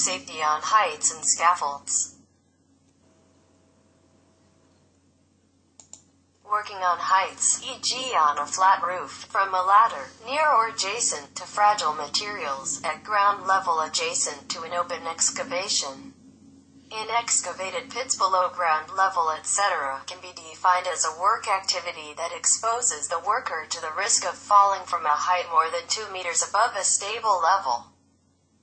safety on heights and scaffolds. Working on heights, e.g. on a flat roof, from a ladder, near or adjacent to fragile materials, at ground level adjacent to an open excavation. In excavated pits below ground level, etc., can be defined as a work activity that exposes the worker to the risk of falling from a height more than 2 meters above a stable level.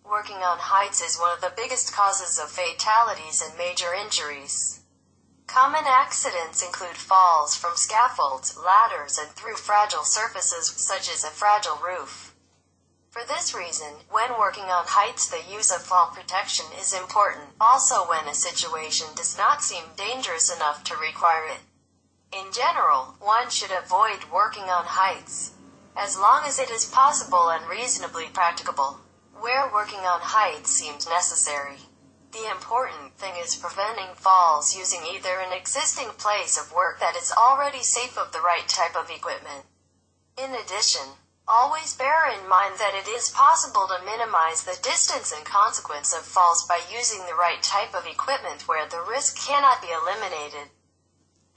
Working on heights is one of the biggest causes of fatalities and major injuries. Common accidents include falls from scaffolds, ladders, and through fragile surfaces such as a fragile roof. For this reason, when working on heights, the use of fall protection is important, also when a situation does not seem dangerous enough to require it. In general, one should avoid working on heights, as long as it is possible and reasonably practicable, where working on heights seems necessary. The important thing is preventing falls using either an existing place of work that is already safe of the right type of equipment. In addition, always bear in mind that it is possible to minimize the distance and consequence of falls by using the right type of equipment where the risk cannot be eliminated.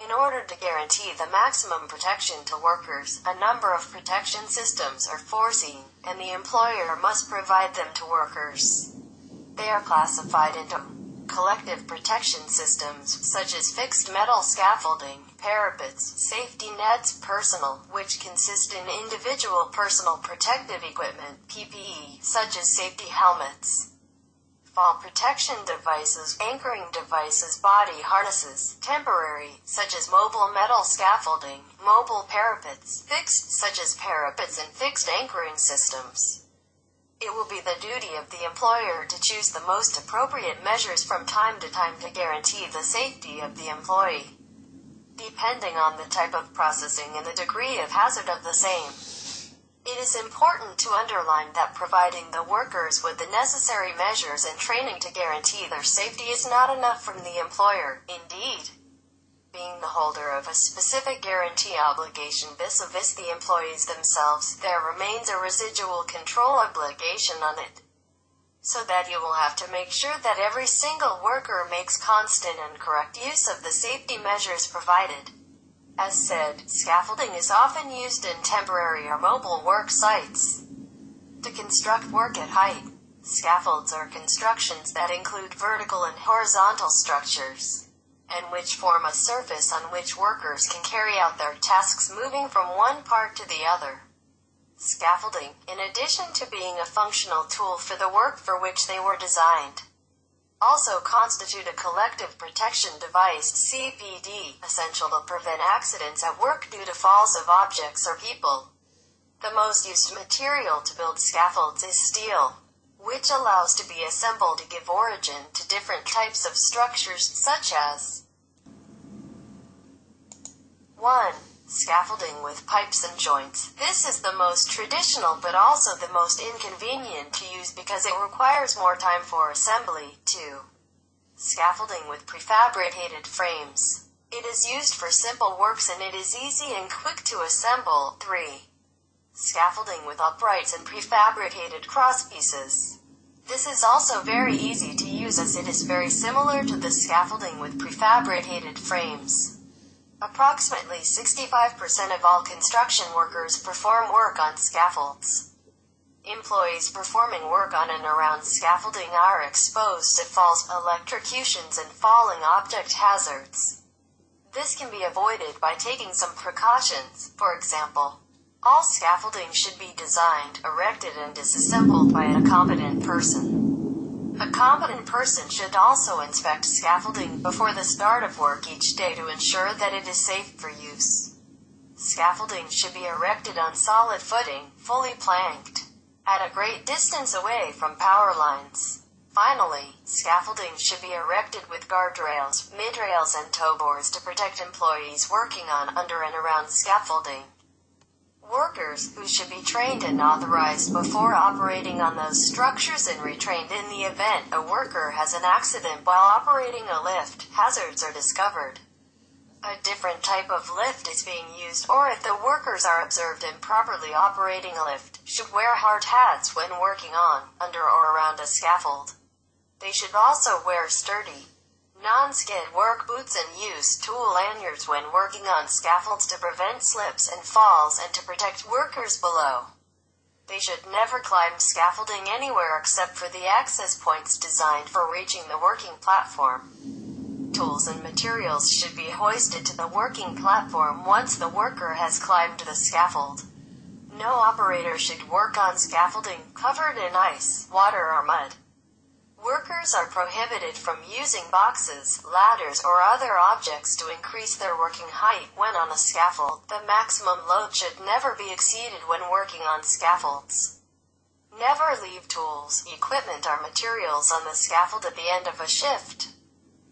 In order to guarantee the maximum protection to workers, a number of protection systems are foreseen, and the employer must provide them to workers. They are classified into collective protection systems, such as fixed metal scaffolding, parapets, safety nets, personal, which consist in individual personal protective equipment, PPE, such as safety helmets, fall protection devices, anchoring devices, body harnesses, temporary, such as mobile metal scaffolding, mobile parapets, fixed, such as parapets and fixed anchoring systems. It will be the duty of the employer to choose the most appropriate measures from time to time to guarantee the safety of the employee, depending on the type of processing and the degree of hazard of the same. It is important to underline that providing the workers with the necessary measures and training to guarantee their safety is not enough from the employer. Indeed, being the holder of a specific guarantee obligation vis-a-vis the employees themselves, there remains a residual control obligation on it, so that you will have to make sure that every single worker makes constant and correct use of the safety measures provided. As said, scaffolding is often used in temporary or mobile work sites. To construct work at height, scaffolds are constructions that include vertical and horizontal structures, and which form a surface on which workers can carry out their tasks moving from one part to the other. Scaffolding, in addition to being a functional tool for the work for which they were designed, also constitute a collective protection device, CPD, essential to prevent accidents at work due to falls of objects or people. The most used material to build scaffolds is steel, which allows to be assembled to give origin to different types of structures such as 1. Scaffolding with pipes and joints. This is the most traditional but also the most inconvenient to use because it requires more time for assembly. 2. Scaffolding with prefabricated frames. It is used for simple works and it is easy and quick to assemble. 3. Scaffolding with uprights and prefabricated crosspieces. This is also very easy to use as it is very similar to the scaffolding with prefabricated frames. Approximately 65% of all construction workers perform work on scaffolds. Employees performing work on and around scaffolding are exposed to falls, electrocutions, and falling object hazards. This can be avoided by taking some precautions. For example, all scaffolding should be designed, erected, and disassembled by a competent person. A competent person should also inspect scaffolding before the start of work each day to ensure that it is safe for use. Scaffolding should be erected on solid footing, fully planked, at a great distance away from power lines. Finally, scaffolding should be erected with guardrails, midrails, and tow boards to protect employees working on, under, and around scaffolding. Workers, who should be trained and authorized before operating on those structures and retrained in the event a worker has an accident while operating a lift, hazards are discovered. A different type of lift is being used, or if the workers are observed improperly operating a lift, should wear hard hats when working on, under, or around a scaffold. They should also wear sturdy, non-skid work boots and use tool lanyards when working on scaffolds to prevent slips and falls and to protect workers below. They should never climb scaffolding anywhere except for the access points designed for reaching the working platform. Tools and materials should be hoisted to the working platform once the worker has climbed the scaffold. No operator should work on scaffolding covered in ice, water, or mud. Workers are prohibited from using boxes, ladders, or other objects to increase their working height when on a scaffold. The maximum load should never be exceeded when working on scaffolds. Never leave tools, equipment, or materials on the scaffold at the end of a shift.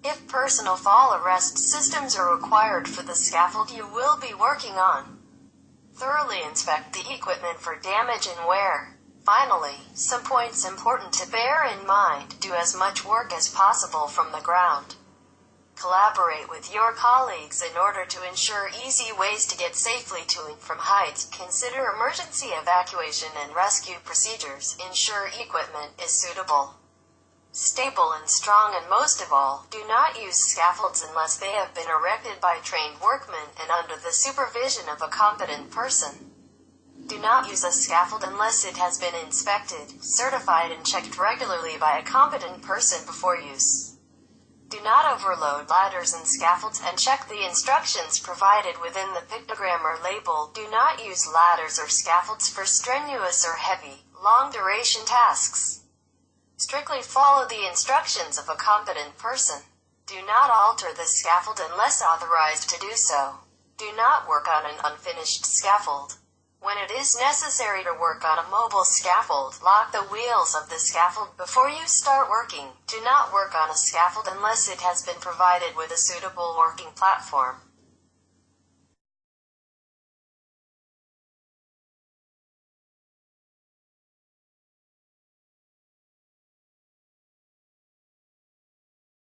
If personal fall arrest systems are required for the scaffold you will be working on, thoroughly inspect the equipment for damage and wear. Finally, some points important to bear in mind: do as much work as possible from the ground. Collaborate with your colleagues in order to ensure easy ways to get safely to and from heights. Consider emergency evacuation and rescue procedures. Ensure equipment is suitable, stable, and strong, and most of all, do not use scaffolds unless they have been erected by trained workmen and under the supervision of a competent person. Do not use a scaffold unless it has been inspected, certified, and checked regularly by a competent person before use. Do not overload ladders and scaffolds, and check the instructions provided within the pictogram or label. Do not use ladders or scaffolds for strenuous or heavy, long-duration tasks. Strictly follow the instructions of a competent person. Do not alter the scaffold unless authorized to do so. Do not work on an unfinished scaffold. When it is necessary to work on a mobile scaffold, lock the wheels of the scaffold before you start working. Do not work on a scaffold unless it has been provided with a suitable working platform.